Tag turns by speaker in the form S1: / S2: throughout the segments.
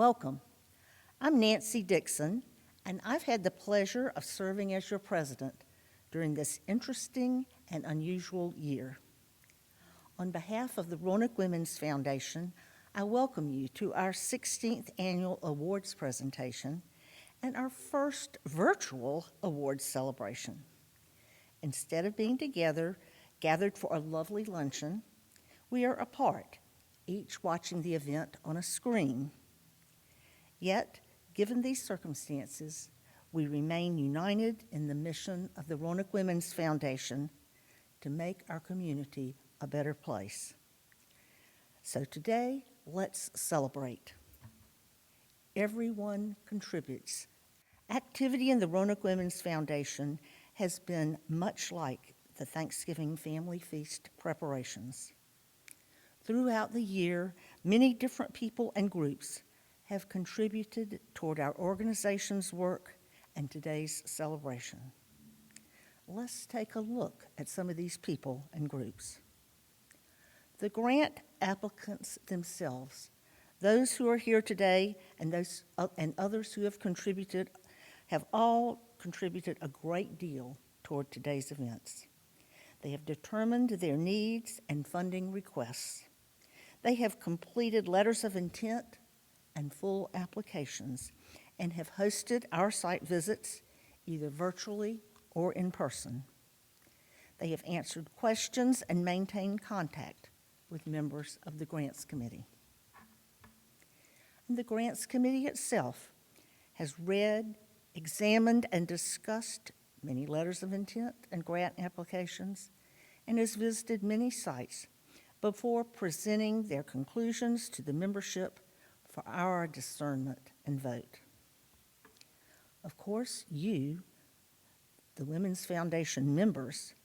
S1: Welcome. I'm Nancy Dixon, and I've had the pleasure of serving as your president during this interesting and unusual year. On behalf of the Roanoke Women's Foundation, I welcome you to our 16th annual awards presentation and our first virtual awards celebration. Instead of being gathered for a lovely luncheon, we are apart, each watching the event on a screen. Yet, given these circumstances, we remain united in the mission of the Roanoke Women's Foundation to make our community a better place. So today, let's celebrate. Everyone contributes. Activity in the Roanoke Women's Foundation has been much like the Thanksgiving family feast preparations. Throughout the year, many different people and groups have contributed toward our organization's work and today's celebration. Let's take a look at some of these people and groups. The grant applicants themselves, those who are here today and others who have contributed, have all contributed a great deal toward today's events. They have determined their needs and funding requests. They have completed letters of intent and full applications, and have hosted our site visits either virtually or in person. They have answered questions and maintained contact with members of the Grants Committee. And the Grants Committee itself has read, examined, and discussed many letters of intent and grant applications, and has visited many sites before presenting their conclusions to the membership for our discernment and vote. Of course, you, the Women's Foundation members,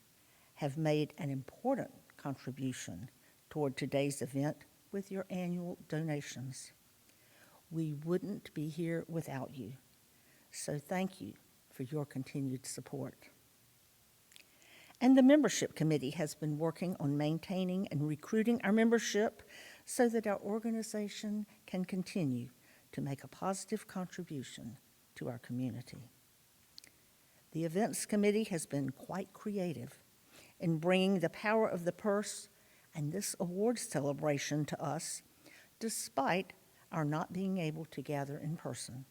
S1: have made an important contribution toward today's event with your annual donations. We wouldn't be here without you, so thank you for your continued support. And the membership committee has been working on maintaining and recruiting our membership so that our organization can continue to make a positive contribution to our community. The events committee has been quite creative in bringing the power of the purse and this awards celebration to us, despite our not being able to gather in person.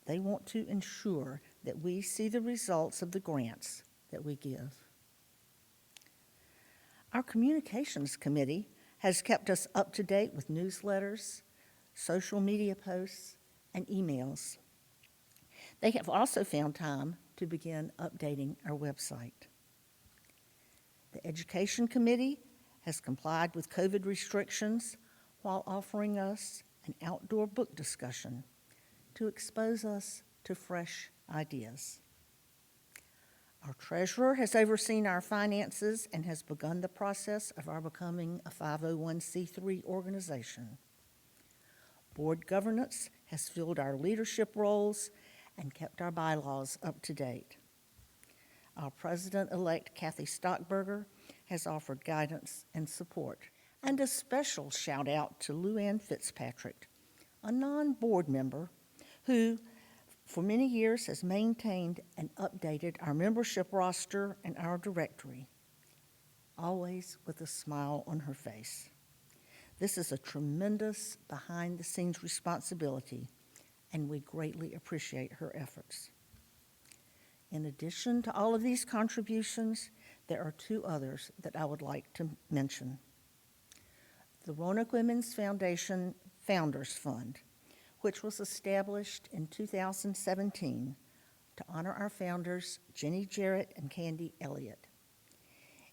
S1: They want to ensure that we see the results of the grants that we give. Our communications committee has kept us up to date with newsletters, social media posts, and emails. They have also found time to begin updating our website. The education committee has complied with COVID restrictions while offering us an outdoor book discussion to expose us to fresh ideas. Our treasurer has overseen our finances and has begun the process of our becoming a 501c3 organization. Board governance has filled our leadership roles and kept our bylaws up to date. Our president-elect, Kathy Stockberger, has offered guidance and support. And a special shout out to Lou Ann Fitzpatrick, a non-board member who for many years has maintained and updated our membership roster and our directory, always with a smile on her face. This is a tremendous behind-the-scenes responsibility, and we greatly appreciate her efforts. In addition to all of these contributions, there are two others that I would like to mention. The Roanoke Women's Foundation Founders Fund, which was established in 2017 to honor our founders, Jenny Jarrett and Candy Elliott.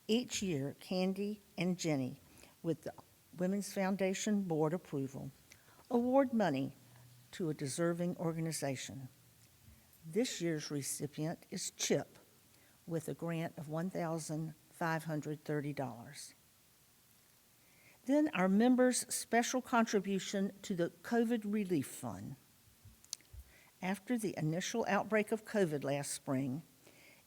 S1: Each year, Candy and Jenny, with the Women's Foundation Board approval, award money to a deserving organization. This year's recipient is Chip, with a grant of $1,530. Then our members' special contribution to the COVID Relief Fund. After the initial outbreak of COVID last spring,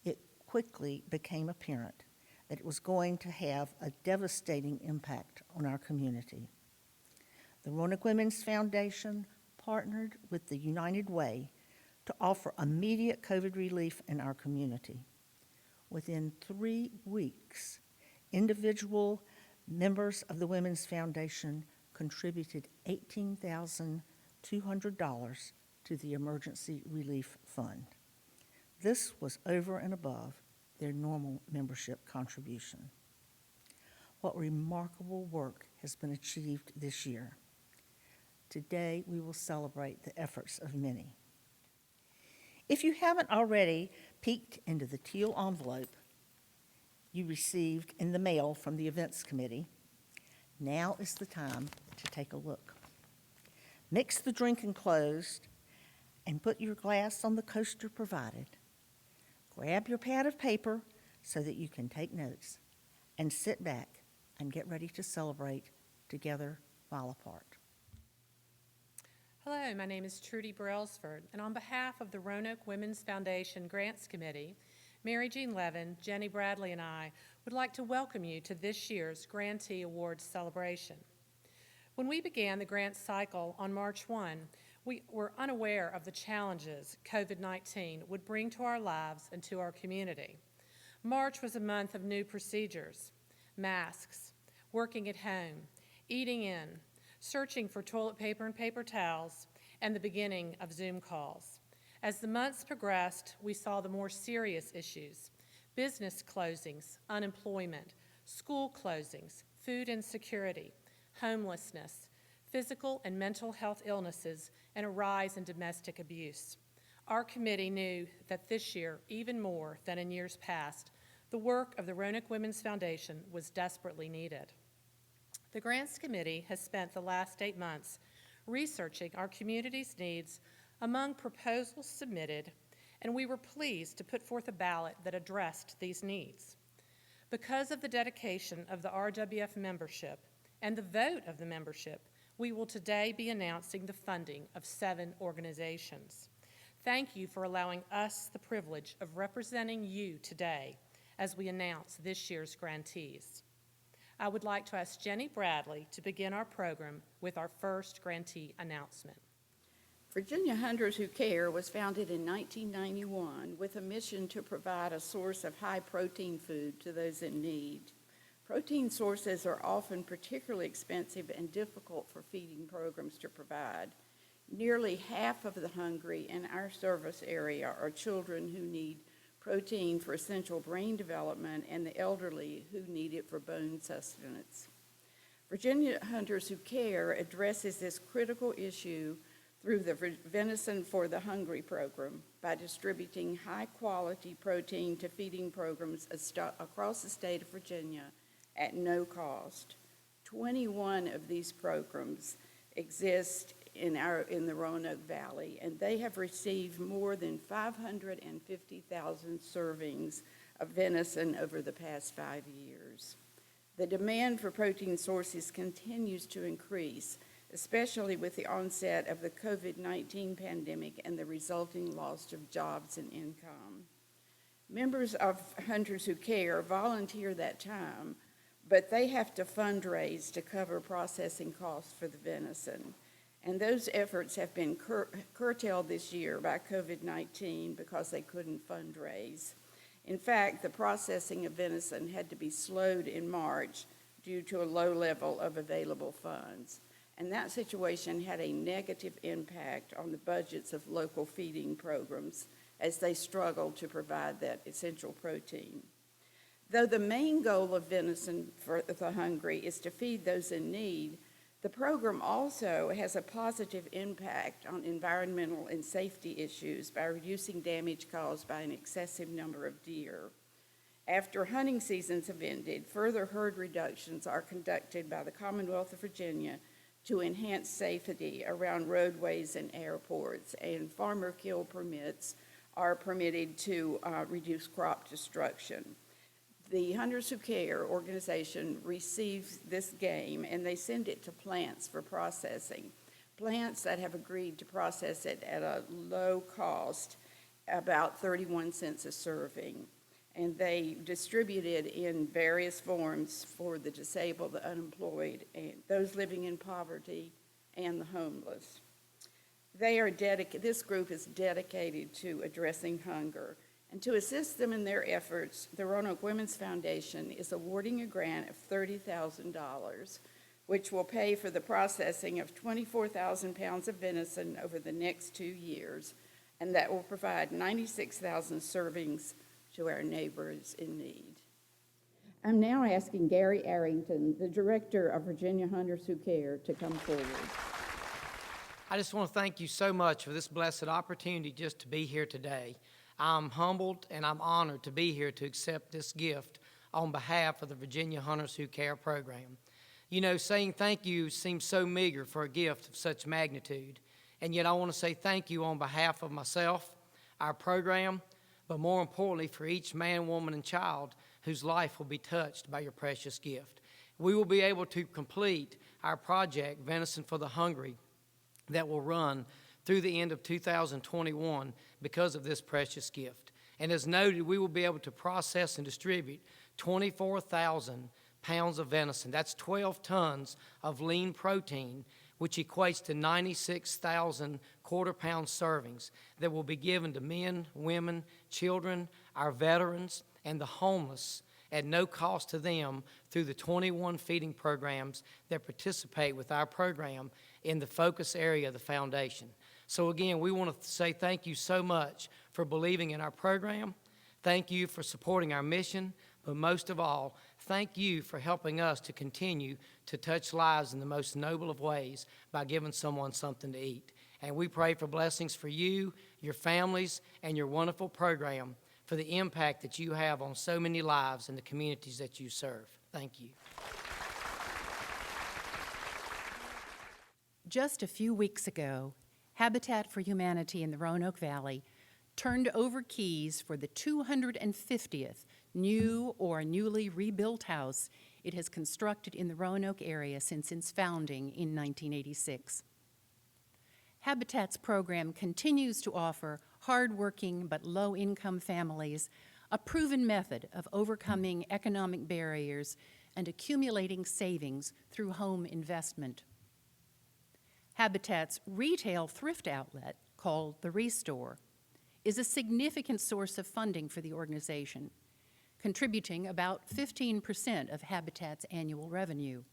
S1: it quickly became apparent that it was going to have a devastating impact on our community. The Roanoke Women's Foundation partnered with the United Way to offer immediate COVID relief in our community. Within 3 weeks, individual members of the Women's Foundation contributed $18,200 to the Emergency Relief Fund. This was over and above their normal membership contribution. What remarkable work has been achieved this year. Today, we will celebrate the efforts of many. If you haven't already peeked into the teal envelope you received in the mail from the Events Committee, now is the time to take a look. Mix the drink enclosed and put your glass on the coaster provided. Grab your pad of paper so that you can take notes, and sit back and get ready to celebrate together while apart.
S2: Hello, my name is Trudy Brailsford, and on behalf of the Roanoke Women's Foundation Grants Committee, Mary Jean Levin, Jenny Bradley, and I would like to welcome you to this year's Grantee Awards celebration. When we began the grant cycle on March 1, we were unaware of the challenges COVID-19 would bring to our lives and to our community. March was a month of new procedures, masks, working at home, eating in, searching for toilet paper and paper towels, and the beginning of Zoom calls. As the months progressed, we saw the more serious issues: business closings, unemployment, school closings, food insecurity, homelessness, physical and mental health illnesses, and a rise in domestic abuse. Our committee knew that this year, even more than in years past, the work of the Roanoke Women's Foundation was desperately needed. The Grants Committee has spent the last 8 months researching our community's needs among proposals submitted, and we were pleased to put forth a ballot that addressed these needs. Because of the dedication of the RWF membership and the vote of the membership, we will today be announcing the funding of 7 organizations. Thank you for allowing us the privilege of representing you today as we announce this year's grantees. I would like to ask Jenny Bradley to begin our program with our first grantee announcement.
S3: Virginia Hunters Who Care was founded in 1991 with a mission to provide a source of high-protein food to those in need. Protein sources are often particularly expensive and difficult for feeding programs to provide. Nearly half of the hungry in our service area are children who need protein for essential brain development and the elderly who need it for bone sustenance. Virginia Hunters Who Care addresses this critical issue through the Venison for the Hungry program by distributing high-quality protein to feeding programs across the state of Virginia at no cost. 21 of these programs exist in the Roanoke Valley, and they have received more than 550,000 servings of venison over the past 5 years. The demand for protein sources continues to increase, especially with the onset of the COVID-19 pandemic and the resulting loss of jobs and income. Members of Hunters Who Care volunteer that time, but they have to fundraise to cover processing costs for the venison. And those efforts have been curtailed this year by COVID-19 because they couldn't fundraise. In fact, the processing of venison had to be slowed in March due to a low level of available funds. And that situation had a negative impact on the budgets of local feeding programs as they struggled to provide that essential protein. Though the main goal of Venison for the Hungry is to feed those in need, the program also has a positive impact on environmental and safety issues by reducing damage caused by an excessive number of deer. After hunting seasons have ended, further herd reductions are conducted by the Commonwealth of Virginia to enhance safety around roadways and airports, and farmer kill permits are permitted to reduce crop destruction. The Hunters Who Care organization receives this game and they send it to plants for processing. Plants that have agreed to process it at a low cost, about 31 cents a serving. And they distribute it in various forms for the disabled, the unemployed, and those living in poverty, and the homeless. This group is dedicated to addressing hunger. And to assist them in their efforts, the Roanoke Women's Foundation is awarding a grant of $30,000, which will pay for the processing of 24,000 pounds of venison over the next 2 years, and that will provide 96,000 servings to our neighbors in need. I'm now asking Gary Arrington, the Director of Virginia Hunters Who Care, to come forward.
S4: I just want to thank you so much for this blessed opportunity just to be here today. I'm humbled and I'm honored to be here to accept this gift on behalf of the Virginia Hunters Who Care program. You know, saying thank you seems so meager for a gift of such magnitude, and yet I want to say thank you on behalf of myself, our program, but more importantly for each man, woman, and child whose life will be touched by your precious gift. We will be able to complete our project, Venison for the Hungry, that will run through the end of 2021 because of this precious gift. And as noted, we will be able to process and distribute 24,000 pounds of venison. That's 12 tons of lean protein, which equates to 96,000 quarter-pound servings that will be given to men, women, children, our veterans, and the homeless at no cost to them through the 21 feeding programs that participate with our program in the focus area of the foundation. So again, we want to say thank you so much for believing in our program. Thank you for supporting our mission, but most of all, thank you for helping us to continue to touch lives in the most noble of ways by giving someone something to eat. And we pray for blessings for you, your families, and your wonderful program, for the impact that you have on so many lives in the communities that you serve. Thank you.
S5: Just a few weeks ago, Habitat for Humanity in the Roanoke Valley turned over keys for the 250th new or newly rebuilt house it has constructed in the Roanoke area since its founding in 1986. Habitat's program continues to offer hardworking but low-income families a proven method of overcoming economic barriers and accumulating savings through home investment. Habitat's retail thrift outlet, called the Restore, is a significant source of funding for the organization, contributing about 15% of Habitat's annual revenue.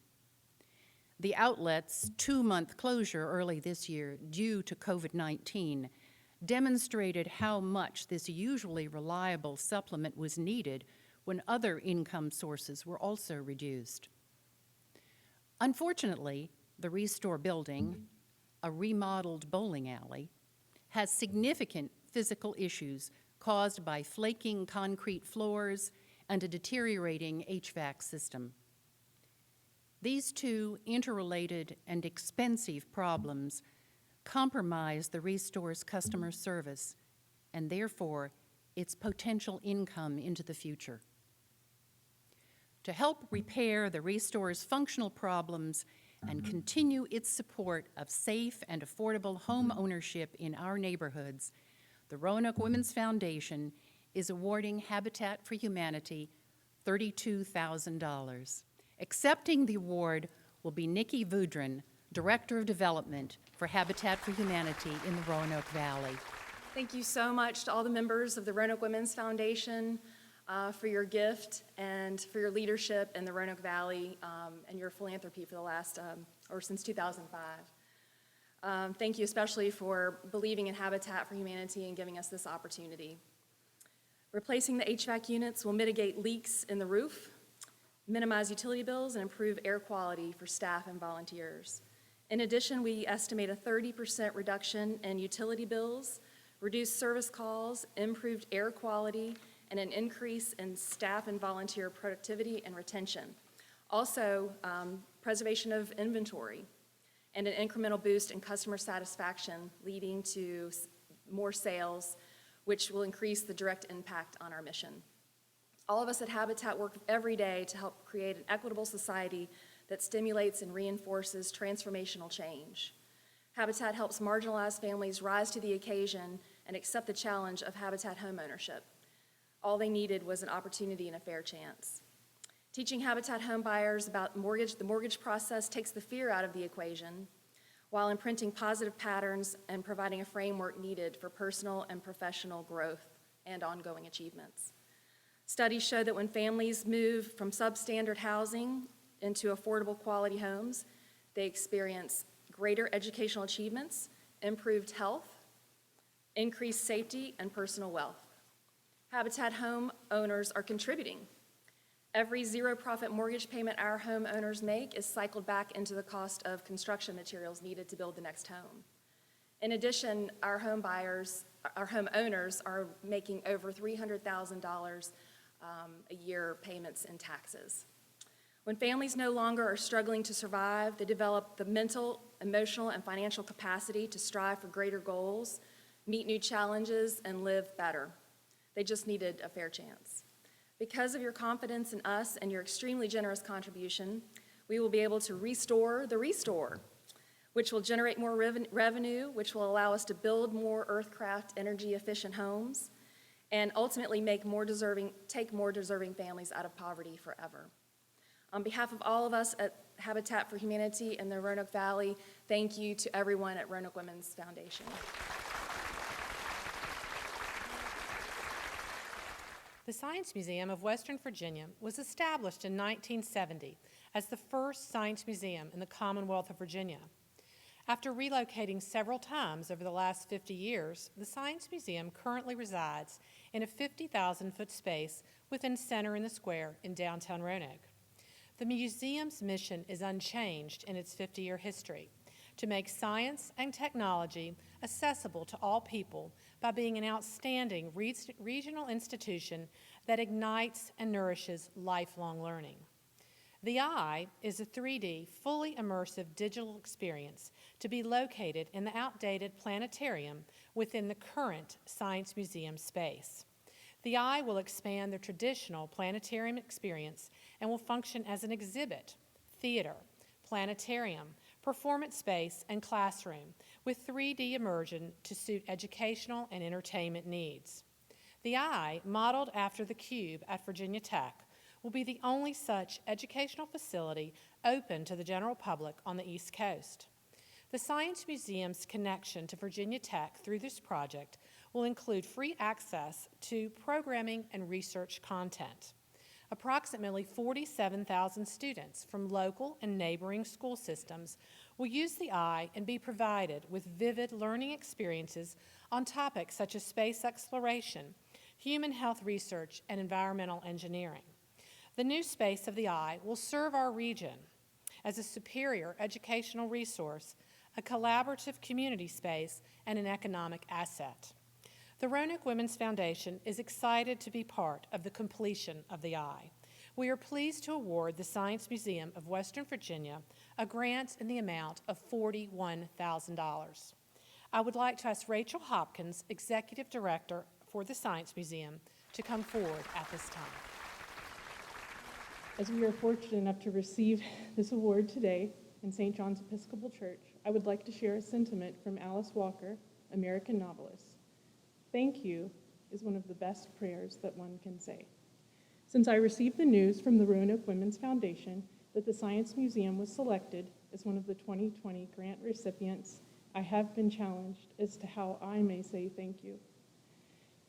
S5: The outlet's 2-month closure early this year due to COVID-19 demonstrated how much this usually reliable supplement was needed when other income sources were also reduced. Unfortunately, the Restore building, a remodeled bowling alley, has significant physical issues caused by flaking concrete floors and a deteriorating HVAC system. These two interrelated and expensive problems compromise the Restore's customer service and therefore its potential income into the future. To help repair the Restore's functional problems and continue its support of safe and affordable home ownership in our neighborhoods, the Roanoke Women's Foundation is awarding Habitat for Humanity $32,000. Accepting the award will be Nikki Vudrin, Director of Development for Habitat for Humanity in the Roanoke Valley.
S6: Thank you so much to all the members of the Roanoke Women's Foundation for your gift and for your leadership in the Roanoke Valley and your philanthropy for the last, or since 2005. Thank you especially for believing in Habitat for Humanity and giving us this opportunity. Replacing the HVAC units will mitigate leaks in the roof, minimize utility bills, and improve air quality for staff and volunteers. In addition, we estimate a 30% reduction in utility bills, reduced service calls, improved air quality, and an increase in staff and volunteer productivity and retention. Also, preservation of inventory and an incremental boost in customer satisfaction, leading to more sales, which will increase the direct impact on our mission. All of us at Habitat work every day to help create an equitable society that stimulates and reinforces transformational change. Habitat helps marginalized families rise to the occasion and accept the challenge of Habitat homeownership. All they needed was an opportunity and a fair chance. Teaching Habitat home buyers about the mortgage process takes the fear out of the equation. while imprinting positive patterns and providing a framework needed for personal and professional growth and ongoing achievements. Studies show that when families move from substandard housing into affordable quality homes, they experience greater educational achievements, improved health, increased safety, and personal wealth. Habitat home owners are contributing. Every zero-profit mortgage payment our homeowners make is cycled back into the cost of construction materials needed to build the next home. In addition, our homeowners are making over $300,000 a year payments in taxes. When families no longer are struggling to survive, they develop the mental, emotional, and financial capacity to strive for greater goals, meet new challenges, and live better. They just needed a fair chance. Because of your confidence in us and your extremely generous contribution, we will be able to restore the restore, which will generate more revenue, which will allow us to build more Earthcraft energy-efficient homes, and ultimately take more deserving families out of poverty forever. On behalf of all of us at Habitat for Humanity in the Roanoke Valley, thank you to everyone at Roanoke Women's Foundation.
S2: The Science Museum of Western Virginia was established in 1970 as the first science museum in the Commonwealth of Virginia. After relocating several times over the last 50 years, the Science Museum currently resides in a 50,000-foot space within Center in the Square in downtown Roanoke. The museum's mission is unchanged in its 50-year history: to make science and technology accessible to all people by being an outstanding regional institution that ignites and nourishes lifelong learning. The Eye is a 3D, fully immersive digital experience to be located in the outdated planetarium within the current Science Museum space. The Eye will expand the traditional planetarium experience and will function as an exhibit, theater, planetarium, performance space, and classroom with 3D immersion to suit educational and entertainment needs. The Eye, modeled after the Cube at Virginia Tech, will be the only such educational facility open to the general public on the East Coast. The Science Museum's connection to Virginia Tech through this project will include free access to programming and research content. Approximately 47,000 students from local and neighboring school systems will use the Eye and be provided with vivid learning experiences on topics such as space exploration, human health research, and environmental engineering. The new space of the Eye will serve our region as a superior educational resource, a collaborative community space, and an economic asset. The Roanoke Women's Foundation is excited to be part of the completion of the Eye. We are pleased to award the Science Museum of Western Virginia a grant in the amount of $41,000. I would like to ask Rachel Hopkins, Executive Director for the Science Museum, to come forward at this time.
S7: As we are fortunate enough to receive this award today in St. John's Episcopal Church, I would like to share a sentiment from Alice Walker, American novelist. Thank you is one of the best prayers that one can say. Since I received the news from the Roanoke Women's Foundation that the Science Museum was selected as one of the 2020 grant recipients, I have been challenged as to how I may say thank you.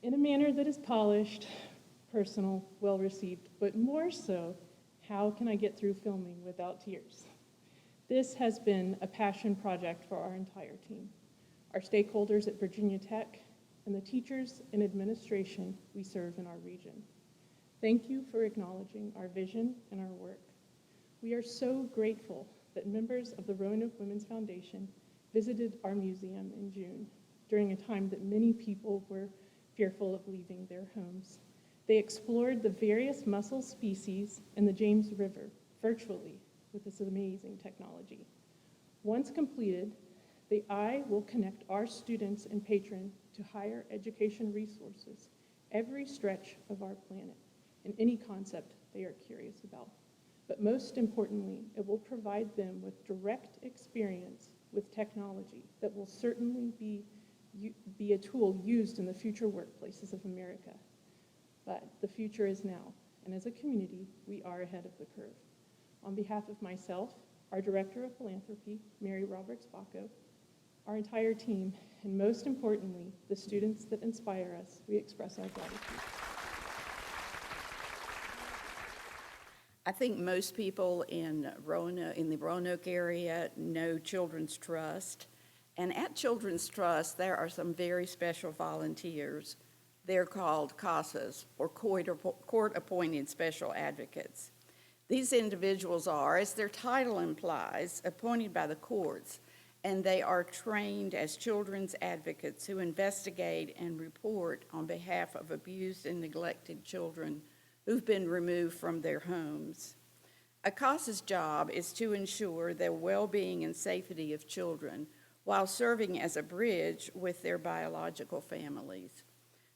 S7: In a manner that is polished, personal, well-received, but more so, how can I get through filming without tears? This has been a passion project for our entire team, our stakeholders at Virginia Tech, and the teachers and administration we serve in our region. Thank you for acknowledging our vision and our work. We are so grateful that members of the Roanoke Women's Foundation visited our museum in June, during a time that many people were fearful of leaving their homes. They explored the various mussel species in the James River virtually with this amazing technology. Once completed, the Eye will connect our students and patrons to higher education resources every stretch of our planet and any concept they are curious about. But most importantly, it will provide them with direct experience with technology that will certainly be a tool used in the future workplaces of America. But the future is now, and as a community, we are ahead of the curve. On behalf of myself, our Director of Philanthropy, Mary Roberts-Bacco, our entire team, and most importantly, the students that inspire us, we express our gratitude.
S3: I think most people in the Roanoke area know Children's Trust. And at Children's Trust, there are some very special volunteers. They're called CASAs, or Court-Appointed Special Advocates. These individuals are, as their title implies, appointed by the courts, and they are trained as children's advocates who investigate and report on behalf of abused and neglected children who've been removed from their homes. A CASA's job is to ensure the well-being and safety of children while serving as a bridge with their biological families.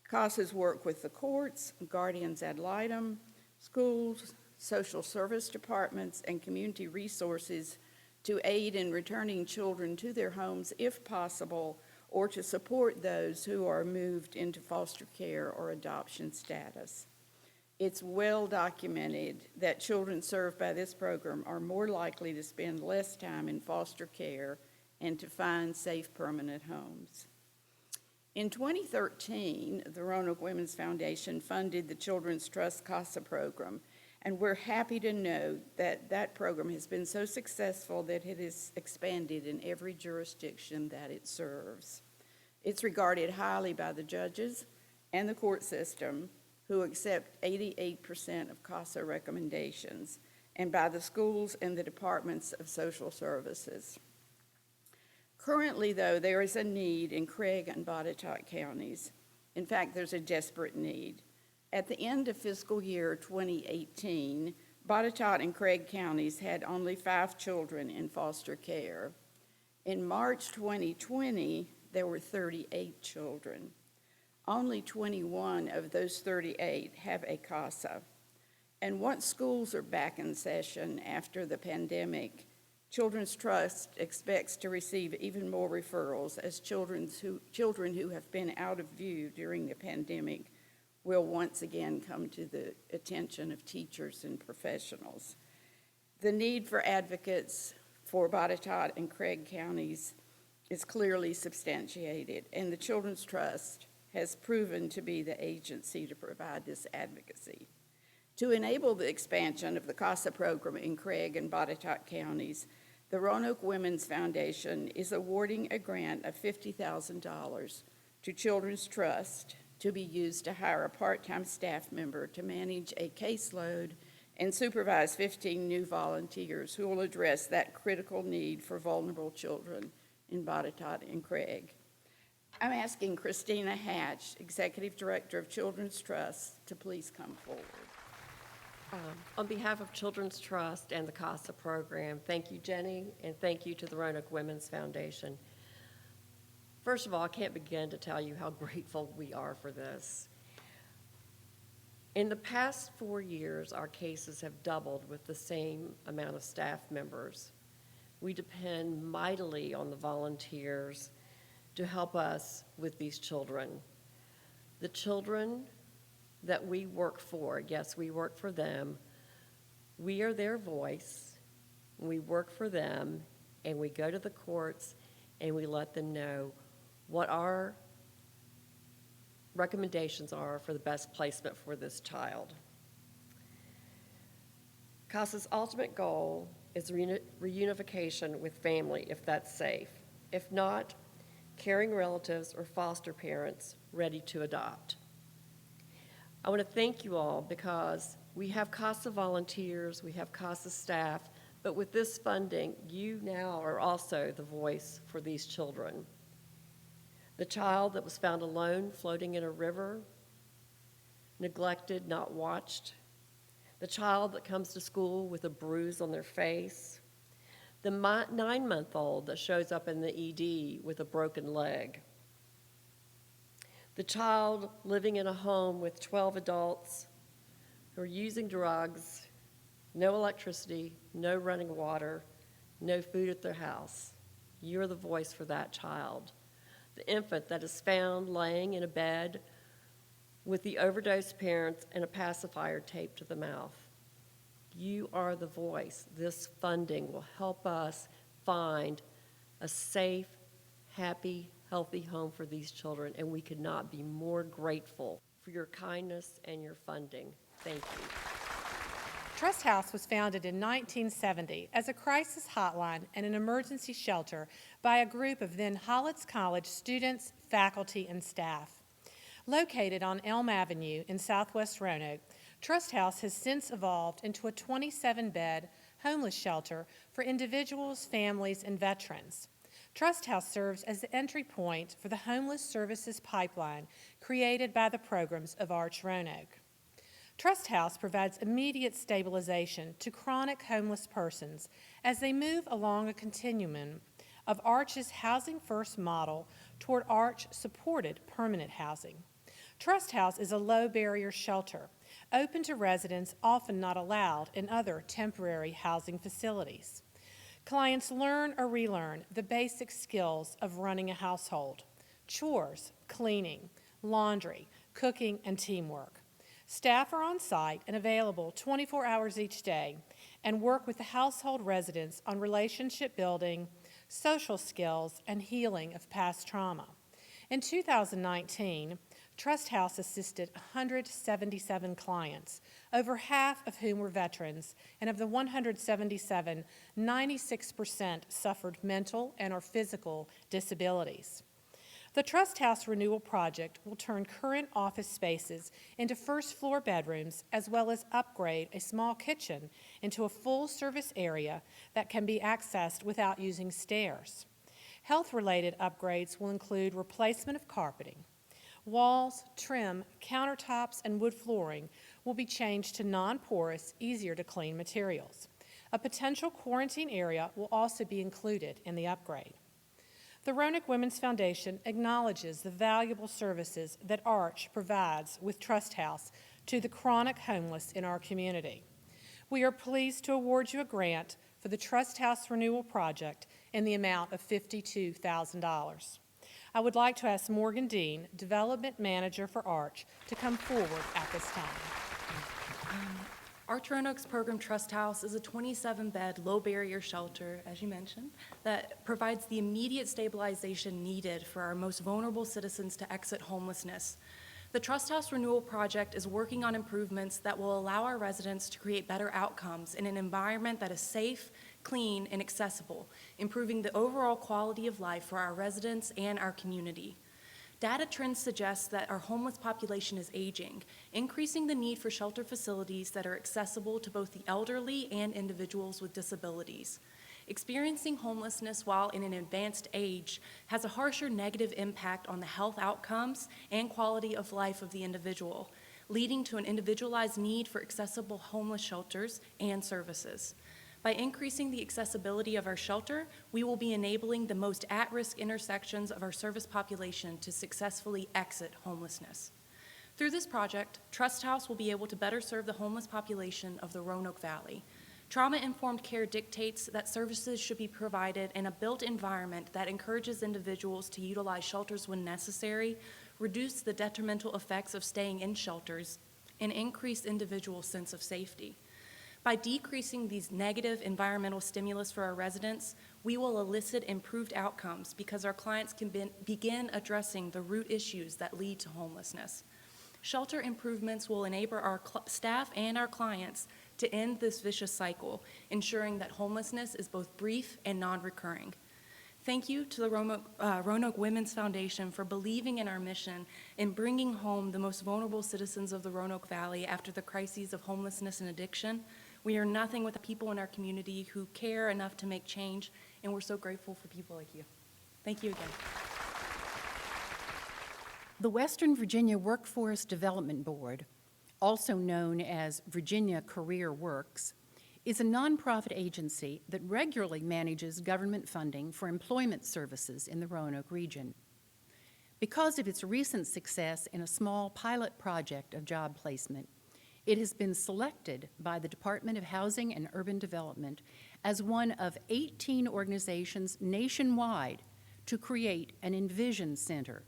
S3: CASAs work with the courts, guardians ad litem, schools, social service departments, and community resources to aid in returning children to their homes if possible, or to support those who are moved into foster care or adoption status. It's well documented that children served by this program are more likely to spend less time in foster care and to find safe permanent homes. In 2013, the Roanoke Women's Foundation funded the Children's Trust CASA program, and we're happy to note that that program has been so successful that it has expanded in every jurisdiction that it serves. It's regarded highly by the judges and the court system, who accept 88% of CASA recommendations, and by the schools and the departments of social services. Currently, though, there is a need in Craig and Botetourt counties. In fact, there's a desperate need. At the end of fiscal year 2018, Botetourt and Craig counties had only 5 children in foster care. In March 2020, there were 38 children. Only 21 of those 38 have a CASA. And once schools are back in session after the pandemic, Children's Trust expects to receive even more referrals as children who have been out of view during the pandemic will once again come to the attention of teachers and professionals. The need for advocates for Botetourt and Craig counties is clearly substantiated, and the Children's Trust has proven to be the agency to provide this advocacy. To enable the expansion of the CASA program in Craig and Botetourt counties, the Roanoke Women's Foundation is awarding a grant of $50,000 to Children's Trust to be used to hire a part-time staff member to manage a caseload and supervise 15 new volunteers who will address that critical need for vulnerable children in Botetourt and Craig. I'm asking Christina Hatch, Executive Director of Children's Trust, to please come forward.
S8: On behalf of Children's Trust and the CASA program, thank you, Jenny, and thank you to the Roanoke Women's Foundation. First of all, I can't begin to tell you how grateful we are for this. In the past 4 years, our cases have doubled with the same amount of staff members. We depend mightily on the volunteers to help us with these children. The children that we work for, yes, we work for them, we are their voice, we work for them, and we go to the courts and we let them know what our recommendations are for the best placement for this child. CASA's ultimate goal is reunification with family if that's safe. If not, caring relatives or foster parents ready to adopt. I want to thank you all because we have CASA volunteers, we have CASA staff, but with this funding, you now are also the voice for these children. The child that was found alone floating in a river, neglected, not watched. The child that comes to school with a bruise on their face. The 9-month-old that shows up in the ED with a broken leg. The child living in a home with 12 adults who are using drugs, no electricity, no running water, no food at their house. You're the voice for that child. The infant that is found laying in a bed with the overdosed parents and a pacifier taped to the mouth. you are the voice. This funding will help us find a safe, happy, healthy home for these children, and we could not be more grateful for your kindness and your funding. Thank you.
S2: Trust House was founded in 1970 as a crisis hotline and an emergency shelter by a group of then Hollis College students, faculty, and staff. Located on Elm Avenue in southwest Roanoke, Trust House has since evolved into a 27-bed homeless shelter for individuals, families, and veterans. Trust House serves as the entry point for the homeless services pipeline created by the programs of Arch Roanoke. Trust House provides immediate stabilization to chronic homeless persons as they move along a continuum of Arch's Housing First model toward Arch-supported permanent housing. Trust House is a low-barrier shelter, open to residents often not allowed in other temporary housing facilities. Clients learn or relearn the basic skills of running a household: chores, cleaning, laundry, cooking, and teamwork. Staff are on site and available 24 hours each day and work with the household residents on relationship building, social skills, and healing of past trauma. In 2019, Trust House assisted 177 clients, over half of whom were veterans, and of the 177, 96% suffered mental and/or physical disabilities. The Trust House Renewal Project will turn current office spaces into first-floor bedrooms, as well as upgrade a small kitchen into a full-service area that can be accessed without using stairs. Health-related upgrades will include replacement of carpeting. Walls, trim, countertops, and wood flooring will be changed to non-porous, easier-to-clean materials. A potential quarantine area will also be included in the upgrade. The Roanoke Women's Foundation acknowledges the valuable services that Arch provides with Trust House to the chronic homeless in our community. We are pleased to award you a grant for the Trust House Renewal Project in the amount of $52,000. I would like to ask Morgan Dean, Development Manager for Arch, to come forward at this time.
S9: Arch Roanoke's program Trust House is a 27-bed, low-barrier shelter, as you mentioned, that provides the immediate stabilization needed for our most vulnerable citizens to exit homelessness. The Trust House Renewal Project is working on improvements that will allow our residents to create better outcomes in an environment that is safe, clean, and accessible, improving the overall quality of life for our residents and our community. Data trends suggest that our homeless population is aging, increasing the need for shelter facilities that are accessible to both the elderly and individuals with disabilities. Experiencing homelessness while in an advanced age has a harsher negative impact on the health outcomes and quality of life of the individual, leading to an individualized need for accessible homeless shelters and services. By increasing the accessibility of our shelter, we will be enabling the most at-risk intersections of our service population to successfully exit homelessness. Through this project, Trust House will be able to better serve the homeless population of the Roanoke Valley. Trauma-informed care dictates that services should be provided in a built environment that encourages individuals to utilize shelters when necessary, reduce the detrimental effects of staying in shelters, and increase individual sense of safety. By decreasing these negative environmental stimulus for our residents, we will elicit improved outcomes because our clients can begin addressing the root issues that lead to homelessness. Shelter improvements will enable our staff and our clients to end this vicious cycle, ensuring that homelessness is both brief and non-recurring. Thank you to the Roanoke Women's Foundation for believing in our mission in bringing home the most vulnerable citizens of the Roanoke Valley after the crises of homelessness and addiction. We are nothing without people in our community who care enough to make change, and we're so grateful for people like you. Thank you again.
S5: The Western Virginia Workforce Development Board, also known as Virginia Career Works, is a nonprofit agency that regularly manages government funding for employment services in the Roanoke region. Because of its recent success in a small pilot project of job placement, it has been selected by the Department of Housing and Urban Development as one of 18 organizations nationwide to create an Envision Center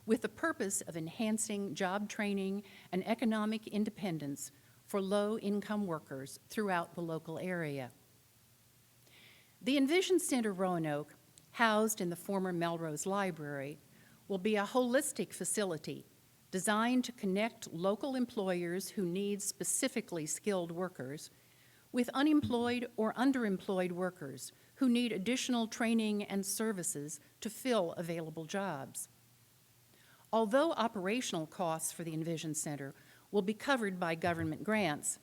S5: with the purpose of enhancing job training and economic independence for low-income workers throughout the local area. The Envision Center Roanoke, housed in the former Melrose Library, will be a holistic facility designed to connect local employers who need specifically skilled workers with unemployed or underemployed workers who need additional training and services to fill available jobs. Although operational costs for the Envision Center will be covered by government grants,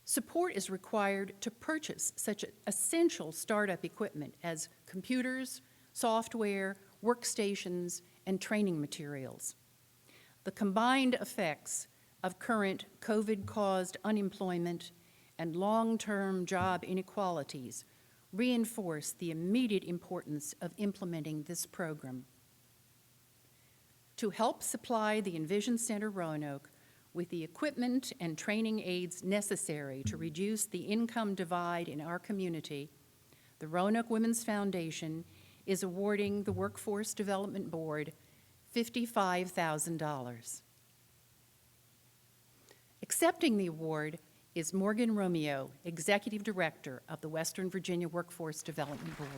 S5: support is required to purchase such essential startup equipment as computers, software, workstations, and training materials. The combined effects of current COVID-caused unemployment and long-term job inequalities reinforce the immediate importance of implementing this program. To help supply the Envision Center Roanoke with the equipment and training aids necessary to reduce the income divide in our community, the Roanoke Women's Foundation is awarding the Workforce Development Board $55,000. Accepting the award is Morgan Romeo, Executive Director of the Western Virginia Workforce Development Board.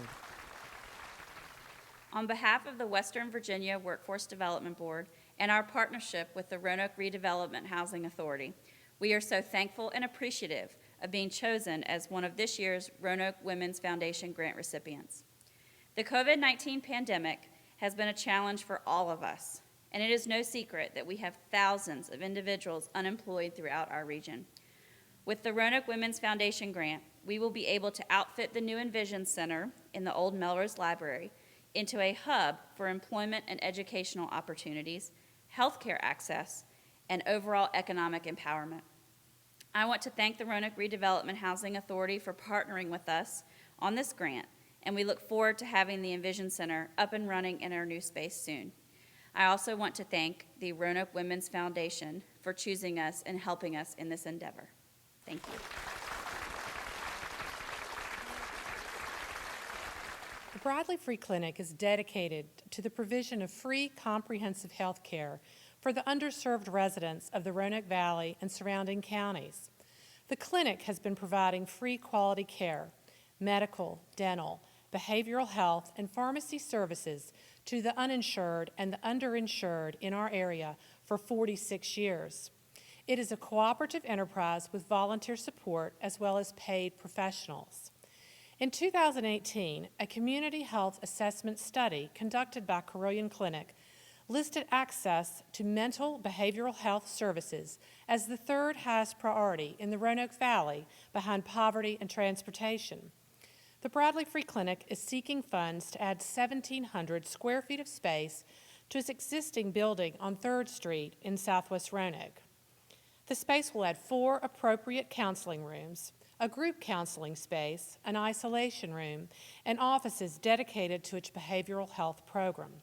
S10: On behalf of the Western Virginia Workforce Development Board and our partnership with the Roanoke Redevelopment Housing Authority, we are so thankful and appreciative of being chosen as one of this year's Roanoke Women's Foundation grant recipients. The COVID-19 pandemic has been a challenge for all of us, and it is no secret that we have thousands of individuals unemployed throughout our region. With the Roanoke Women's Foundation grant, we will be able to outfit the new Envision Center in the old Melrose Library into a hub for employment and educational opportunities, healthcare access, and overall economic empowerment. I want to thank the Roanoke Redevelopment Housing Authority for partnering with us on this grant, and we look forward to having the Envision Center up and running in our new space soon. I also want to thank the Roanoke Women's Foundation for choosing us and helping us in this endeavor. Thank you.
S2: The Bradley Free Clinic is dedicated to the provision of free comprehensive health care for the underserved residents of the Roanoke Valley and surrounding counties. The clinic has been providing free quality care, medical, dental, behavioral health, and pharmacy services to the uninsured and the underinsured in our area for 46 years. It is a cooperative enterprise with volunteer support as well as paid professionals. In 2018, a community health assessment study conducted by Carolian Clinic listed access to mental behavioral health services as the third highest priority in the Roanoke Valley behind poverty and transportation. The Bradley Free Clinic is seeking funds to add 1,700 square feet of space to its existing building on 3rd Street in Southwest Roanoke. The space will add 4 appropriate counseling rooms, a group counseling space, an isolation room, and offices dedicated to its behavioral health program.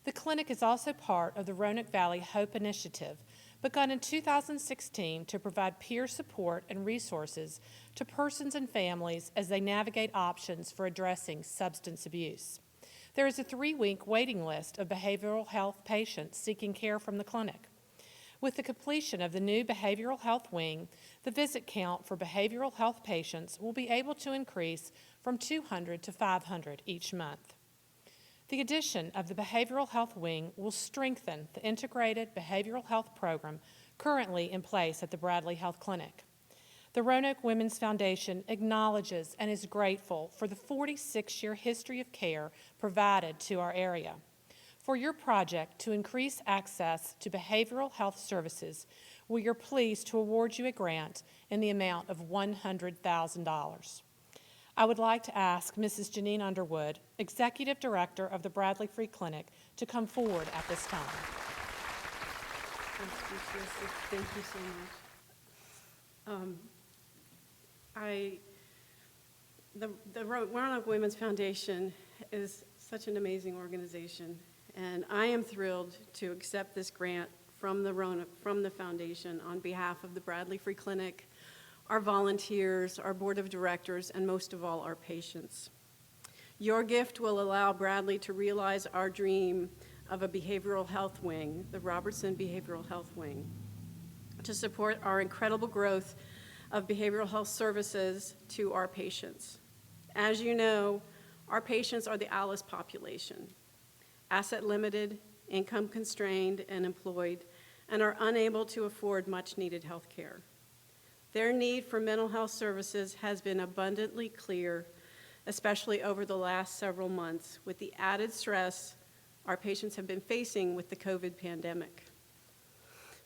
S2: The clinic is also part of the Roanoke Valley Hope Initiative, begun in 2016 to provide peer support and resources to persons and families as they navigate options for addressing substance abuse. There is a 3-week waiting list of behavioral health patients seeking care from the clinic. With the completion of the new behavioral health wing, the visit count for behavioral health patients will be able to increase from 200 to 500 each month. The addition of the behavioral health wing will strengthen the integrated behavioral health program currently in place at the Bradley Health Clinic. The Roanoke Women's Foundation acknowledges and is grateful for the 46-year history of care provided to our area. For your project to increase access to behavioral health services, we are pleased to award you a grant in the amount of $100,000. I would like to ask Mrs. Janine Underwood, Executive Director of the Bradley Free Clinic, to come forward at this time.
S11: Thank you so much. The Roanoke Women's Foundation is such an amazing organization, and I am thrilled to accept this grant from the foundation on behalf of the Bradley Free Clinic, our volunteers, our board of directors, and most of all, our patients. Your gift will allow Bradley to realize our dream of a behavioral health wing, the Robertson Behavioral Health Wing. to support our incredible growth of behavioral health services to our patients. As you know, our patients are the ALICE population, asset limited, income constrained, and employed, and are unable to afford much needed health care. Their need for mental health services has been abundantly clear, especially over the last several months, with the added stress our patients have been facing with the COVID pandemic.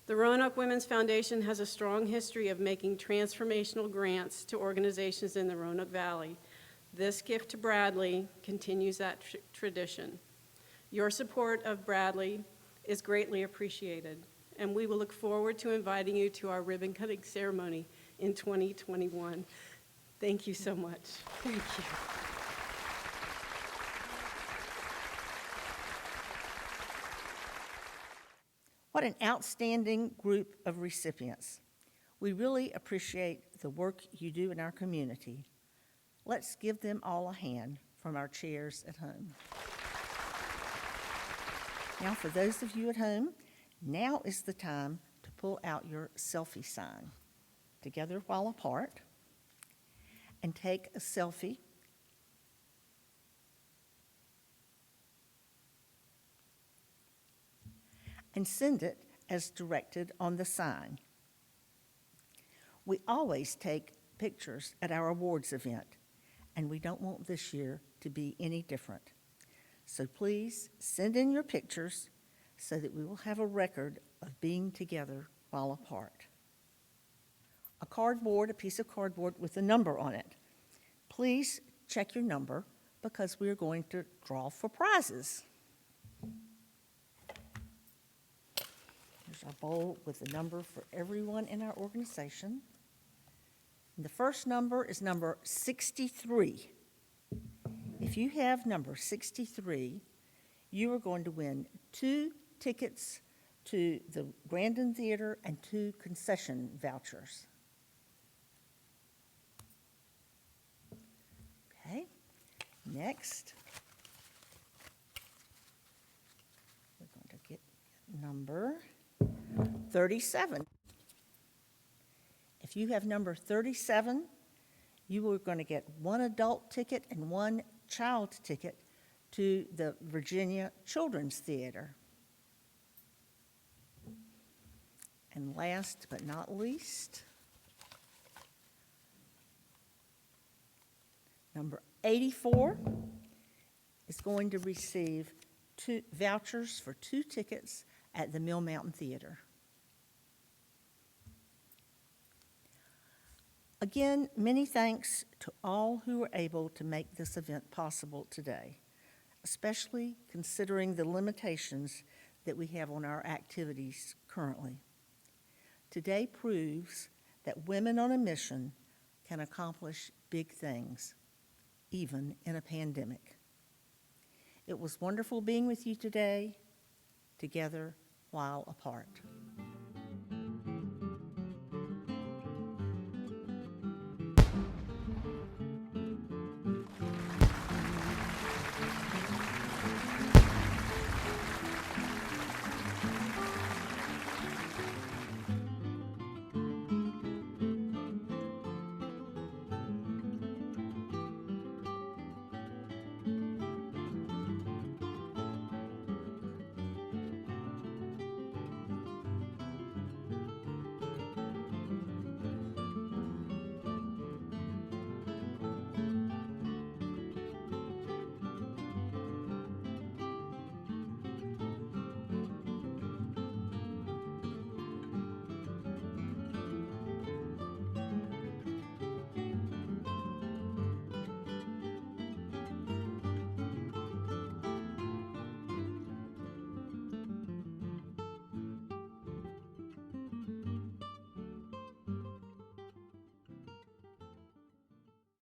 S11: The Roanoke Women's Foundation has a strong history of making transformational grants to organizations in the Roanoke Valley. This gift to Bradley continues that tradition. Your support of Bradley is greatly appreciated, and we will look forward to inviting you to our ribbon cutting ceremony in 2021. Thank you so much.
S3: Thank you.
S1: What an outstanding group of recipients. We really appreciate the work you do in our community. Let's give them all a hand from our chairs at home. Now, for those of you at home, now is the time to pull out your selfie sign, together while apart, and take a selfie. And send it as directed on the sign. We always take pictures at our awards event, and we don't want this year to be any different. So please send in your pictures so that we will have a record of being together while apart. A piece of cardboard with a number on it. Please check your number because we are going to draw for prizes. Here's our bowl with a number for everyone in our organization. And the first number is number 63. If you have number 63, you are going to win 2 tickets to the Grandin Theater and 2 concession vouchers. Okay, next, we're going to get number 37. If you have number 37, you are going to get 1 adult ticket and 1 child ticket to the Virginia Children's Theater. And last but not least, number 84 is going to receive 2 vouchers for 2 tickets at the Mill Mountain Theater. Again, many thanks to all who were able to make this event possible today, especially considering the limitations that we have on our activities currently. Today proves that women on a mission can accomplish big things, even in a pandemic. It was wonderful being with you today, together while apart.